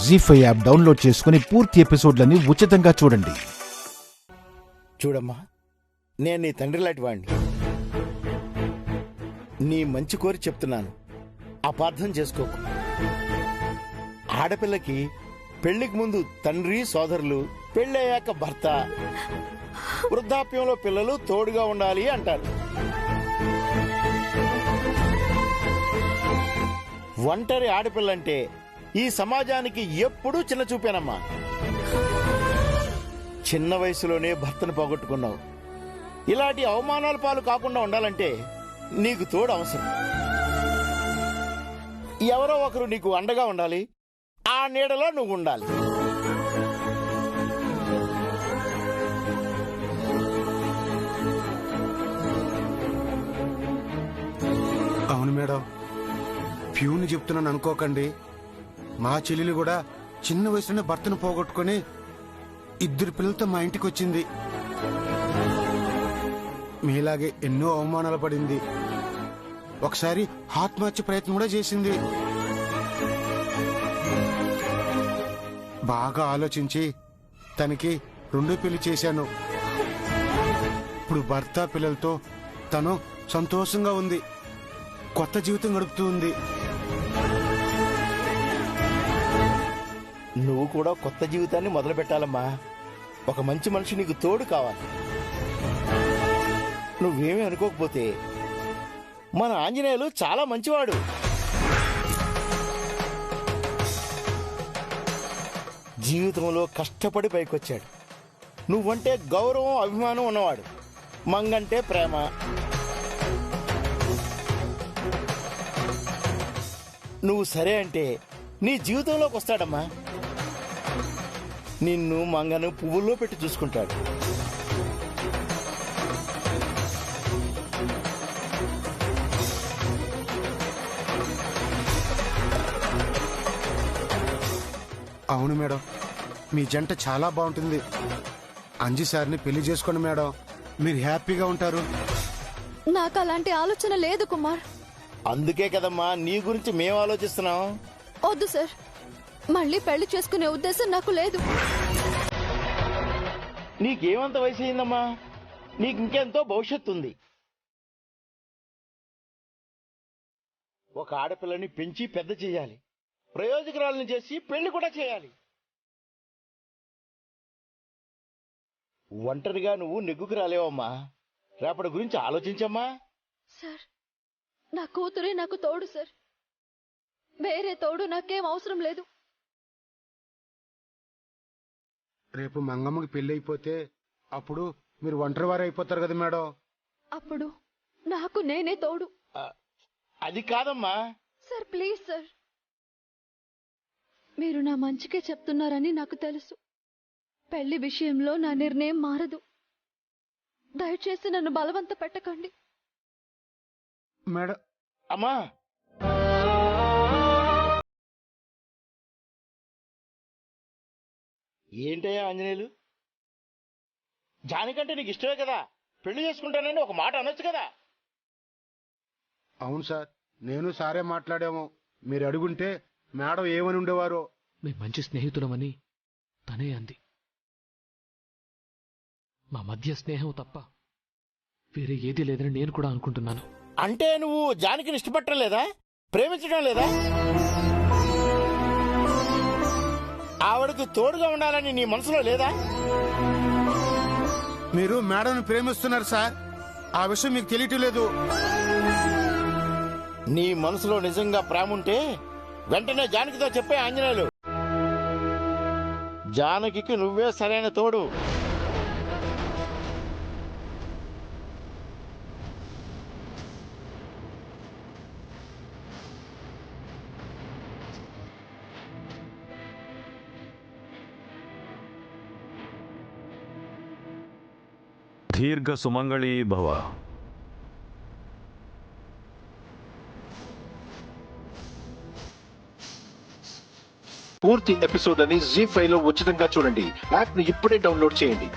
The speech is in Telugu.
జీ5 యాప్ డౌన్లోడ్ చేసుకుని పూర్తి ఎపిసోడ్లని ఉచితంగా చూడండి. చూడమ్మా, నేను నీ తండ్రి లాంటి వాడిని. నీ మంచి కోరి చెప్తున్నాను, అపార్థం చేసుకోకు. ఆడపిల్లకి పెళ్లికి ముందు తండ్రి సోదరులు, పెళ్ళయ్యాక భర్త, వృద్ధాప్యంలో పిల్లలు తోడుగా ఉండాలి అంటారు. ఒంటరి ఆడపిల్లంటే ఈ సమాజానికి ఎప్పుడూ చిన్న చూపేనమ్మా. చిన్న వయసులోనే భర్తను పోగొట్టుకున్నావు. ఇలాంటి అవమానాల పాలు కాకుండా ఉండాలంటే నీకు తోడు అవసరం. ఎవరో ఒకరు నీకు అండగా ఉండాలి, ఆ నీడలో నువ్వు ఉండాలి. అవును మేడం, ప్యూని చెప్తున్నాను అనుకోకండి. మా చెల్లెలు కూడా చిన్న వయసులోనే భర్తను పోగొట్టుకుని 2 పిల్లలతో మా ఇంటికి వచ్చింది. మీలాగే ఎన్నో అవమానాలు పడింది. ఒకసారి ఆత్మహత్య ప్రయత్నం కూడా చేసింది. బాగా ఆలోచించి తనకి 2 పెళ్లి చేశాను. ఇప్పుడు భర్త పిల్లలతో తను సంతోషంగా ఉంది, కొత్త జీవితం గడుపుతూ ఉంది. నువ్వు కూడా కొత్త జీవితాన్ని మొదలు పెట్టాలమ్మా. ఒక మంచి మనిషి నీకు తోడు కావాలి. నువ్వేమీ అనుకోకపోతే మన ఆంజనేయులు చాలా మంచివాడు. జీవితంలో కష్టపడి పైకొచ్చాడు. నువ్వంటే గౌరవం, అభిమానం ఉన్నవాడు. మంగంటే ప్రేమ. నువ్వు సరే అంటే నీ జీవితంలోకి వస్తాడమ్మా. నిన్ను మంగను పువ్వుల్లో పెట్టి చూసుకుంటాడు. అవును మేడం, మీ జంట చాలా బాగుంటుంది. అంజి సార్ని పెళ్లి చేసుకోండి మేడం, మీరు హ్యాపీగా ఉంటారు. నాకు అలాంటి ఆలోచన లేదు కుమార్. అందుకే కదమ్మా నీ గురించి మేము ఆలోచిస్తున్నాం. వద్దు సార్, మళ్ళీ పెళ్లి చేసుకునే ఉద్దేశం నాకు లేదు. నీకేమంత వయసు అయిందమ్మా? నీకు ఇంకెంతో భవిష్యత్తు ఉంది. ఒక ఆడపిల్లని పెంచి పెద్ద చేయాలి, ప్రయోజకురాలను చేసి పెళ్లి కూడా చేయాలి. ఒంటరిగా నువ్వు నెగ్గుకు రాలేవమ్మా. రేపటి గురించి ఆలోచించమ్మా. సార్, నా కూతురే నాకు తోడు సార్. వేరే తోడు నాకేం అవసరం లేదు. రేపు మంగమ్మకి పెళ్లి అయిపోతే అప్పుడు మీరు ఒంటరి వారు అయిపోతారు కదా మేడం. అప్పుడు నాకు నేనే తోడు. అది కాదమ్మా. సార్ ప్లీజ్ సార్, మీరు నా మంచికే చెప్తున్నారని నాకు తెలుసు. పెళ్లి విషయంలో నా నిర్ణయం మారదు. దయచేసి నన్ను బలవంత పెట్టకండి. మేడం. అమ్మా, ఏంటయ్యా ఆంజనేయులు, జానికంటే నీకు ఇష్టమే కదా, పెళ్లి చేసుకుంటానని ఒక మాట అనొచ్చు కదా. అవును సార్, నేను సారే మాట్లాడాము. మీరు అడుగుంటే మేడం ఏమని ఉండేవారో. మేము మంచి స్నేహితులమని తనే అంది. మా మధ్య స్నేహం తప్ప వేరే ఏదీ లేదని నేను కూడా అనుకుంటున్నాను. అంటే నువ్వు జానకిని ఇష్టపడటం లేదా, ప్రేమించడం లేదా? ఆవిడకి తోడుగా ఉండాలని నీ మనసులో లేదా? మీరు మేడంని ప్రేమిస్తున్నారు సార్, ఆ విషయం మీకు తెలియటం లేదు. నీ మనసులో నిజంగా ప్రేమ ఉంటే వెంటనే జానకితో చెప్పే ఆంజనేయులు. జానకి నువ్వే సరైన తోడు. దీర్ఘ సుమంగళీ భవ. పూర్తి ఎపిసోడ్ అని జీ5 లో ఉచితంగా చూడండి. యాప్ ని ఇప్పుడే డౌన్లోడ్ చేయండి.